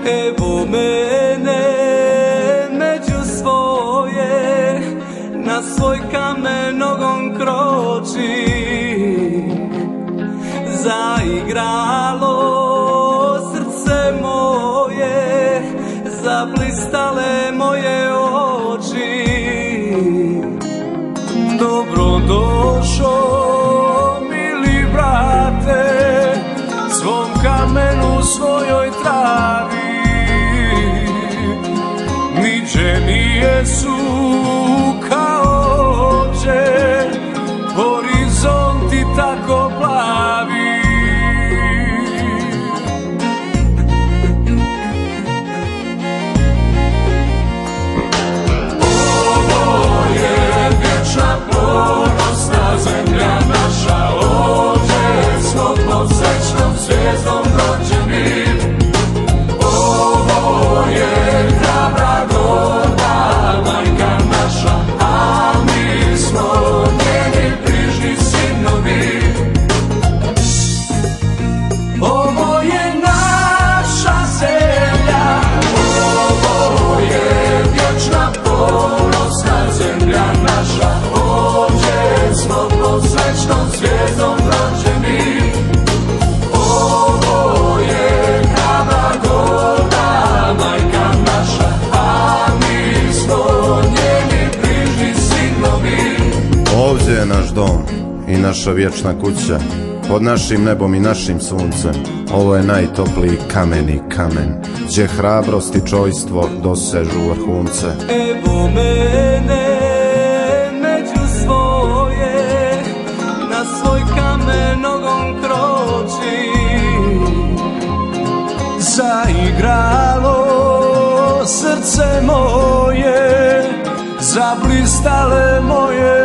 Evo mene među svoje, na svoj kamen nogom kroči. Zaigralo srce moje, zablistale moje oči. Dobrodošo, mili brate, svom kamenu, svojoj travi. Viđenije su kao oče, horizonti tako plavi. Ovo je vječna ponosna zemlja naša, ovdje smo pod srećnom zvijezdom rođeni. Ovo je hrabra gorda majka naša, a mi smo njeni brižni sinovi. Ovo je naša zemlja, ovo je vječna ponosna zemlja naša, ovdje smo pod srećnom zvijezdom rođeni. Ovo je hrabra gorda majka naša, a mi smo njeni brižni sinovi. Ovdje je naš dom i naša vječna kuća, pod našim nebom i našim suncem. Ovo je najtopliji kameni kamen, gdje hrabrost i čojstvo dosežu vrhunce. Evo mene među svoje, na svoj kamen nogom kroči. Zaigralo srce moje, zablistale moje